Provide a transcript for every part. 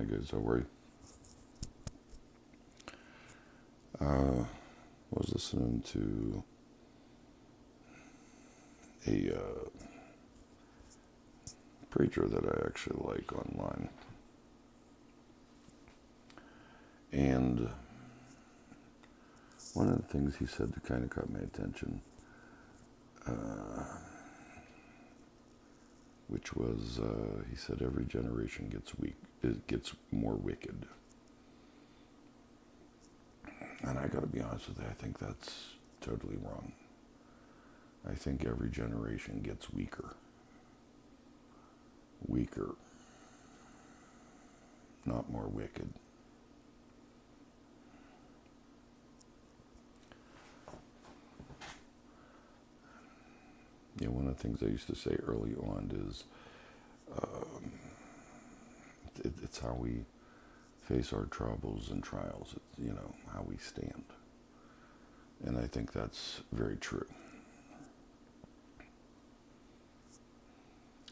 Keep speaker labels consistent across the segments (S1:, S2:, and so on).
S1: guys, how are you? I was listening to a preacher that I actually like online. And one of the things he said that kind of caught my attention, which was, he said every generation it gets more wicked. And I gotta be honest with you, I think that's totally wrong. I think every generation gets weaker. Weaker, not more wicked. You know, one of the things I used to say early on is it's how we face our troubles and trials. It's, you know, how we stand. And I think that's very true.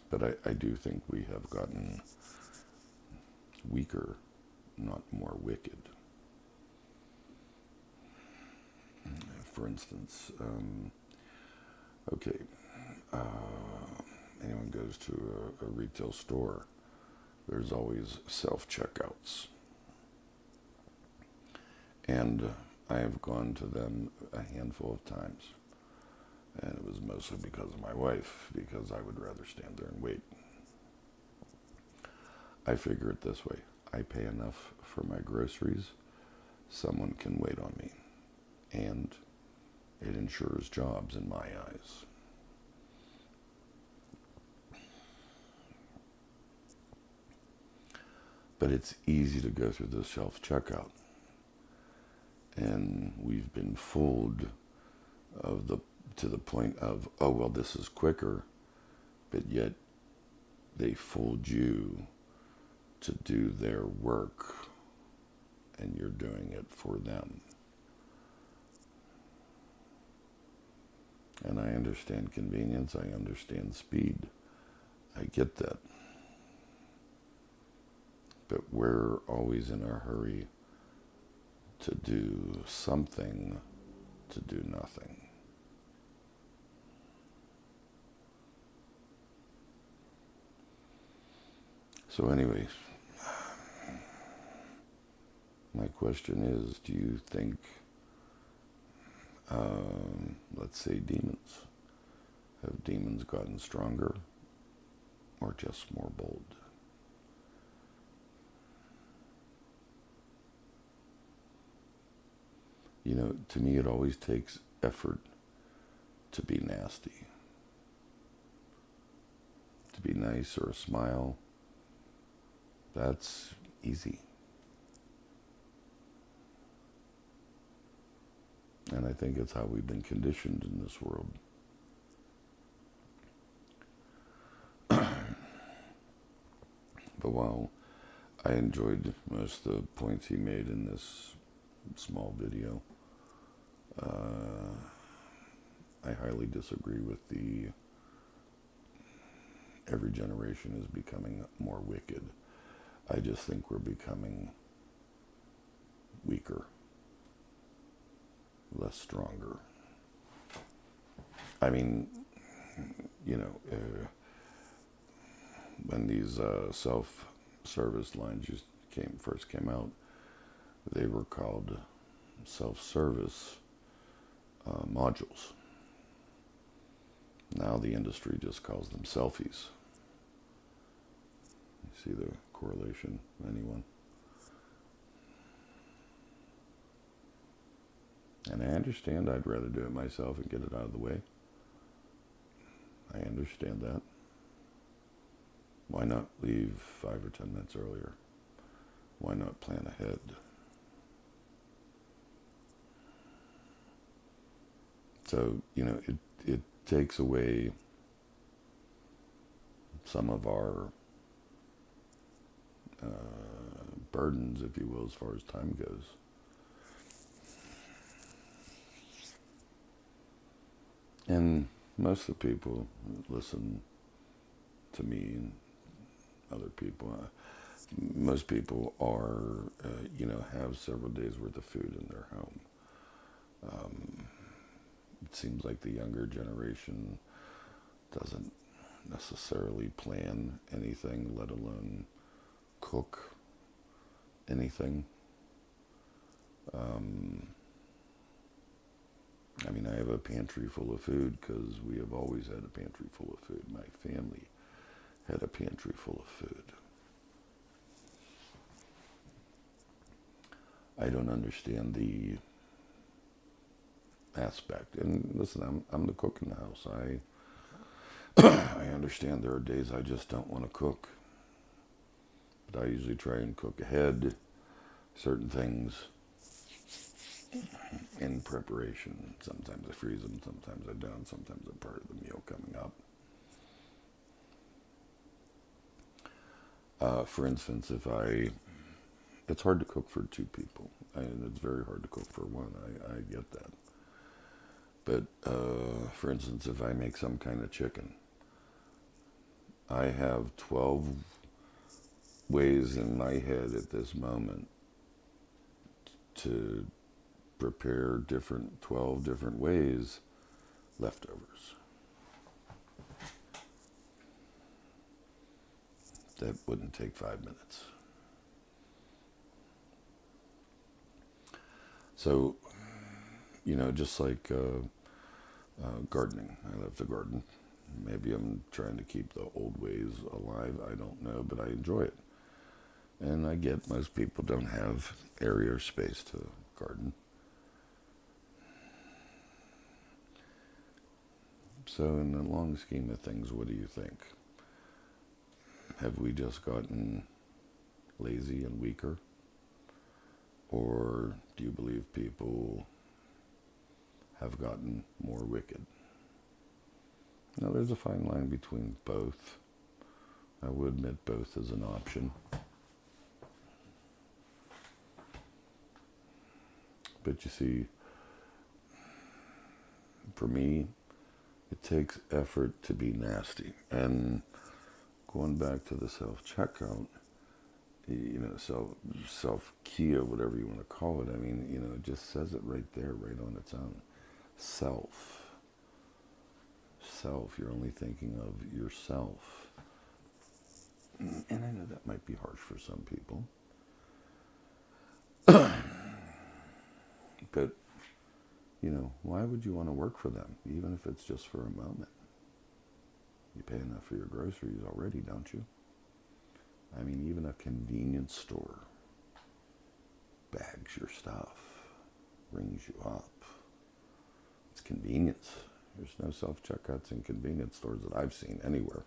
S1: But I do think we have gotten weaker, not more wicked. For instance, okay, anyone goes to a retail store, there's always self-checkouts. And I have gone to them a handful of times. And it was mostly because of my wife, because I would rather stand there and wait. I figure it this way. I pay enough for my groceries, someone can wait on me. And it ensures jobs in my eyes. But it's easy to go through the self-checkout. And we've been fooled to the point of, oh, well, this is quicker, but yet they fooled you to do their work, and you're doing it for them. And I understand convenience, I understand speed, I get that. But we're always in a hurry to do something to do nothing. So anyways, my question is, do you think, let's say demons, have demons gotten stronger or just more bold? You know, to me it always takes effort to be nasty. To be nice or a smile, that's easy. And I think it's how we've been conditioned in this world. But while I enjoyed most of the points he made in this small video, I highly disagree with the every generation is becoming more wicked. I just think we're becoming weaker, less stronger. I mean, you know, when these self-service lines first came out, they were called self-service modules. Now the industry just calls them selfies. You see the correlation, anyone? And I understand I'd rather do it myself and get it out of the way. I understand that. Why not leave 5 or 10 minutes earlier? Why not plan ahead? So, you know, it takes away some of our burdens, if you will, as far as time goes. And most of the people listen to me and other people. most people are, have several days worth of food in their home. It seems like the younger generation doesn't necessarily plan anything, let alone cook anything. I have a pantry full of food because we have always had a pantry full of food. My family had a pantry full of food. I don't understand the aspect. And listen, I'm the cook in the house. I understand there are days I just don't want to cook. But I usually try and cook ahead certain things in preparation. Sometimes I freeze them, sometimes I don't, sometimes they're part of the meal coming up. For instance, it's hard to cook for two people, and it's very hard to cook for one. I get that. But for instance, if I make some kind of chicken, I have 12 ways in my head at this moment to prepare 12 different ways leftovers. That wouldn't take 5 minutes. So, just like gardening, I love to garden. Maybe I'm trying to keep the old ways alive, I don't know, but I enjoy it. And I get most people don't have area or space to garden. So in the long scheme of things, what do you think? Have we just gotten lazy and weaker? Or do you believe people have gotten more wicked? Now, there's a fine line between both. I would admit both is an option. But you see, for me, it takes effort to be nasty. And going back to the self-checkout, self-Kia, whatever you want to call it, it just says it right there, right on its own. Self, you're only thinking of yourself. And I know that might be harsh for some people. But, why would you want to work for them, even if it's just for a moment? You pay enough for your groceries already, don't you? Even a convenience store bags your stuff, rings you up. It's convenience. There's no self-checkouts in convenience stores that I've seen anywhere.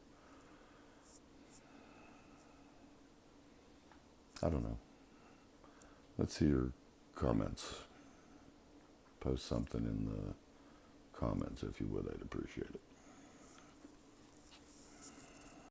S1: I don't know. Let's see your comments. Post something in the comments if you would. I'd appreciate it.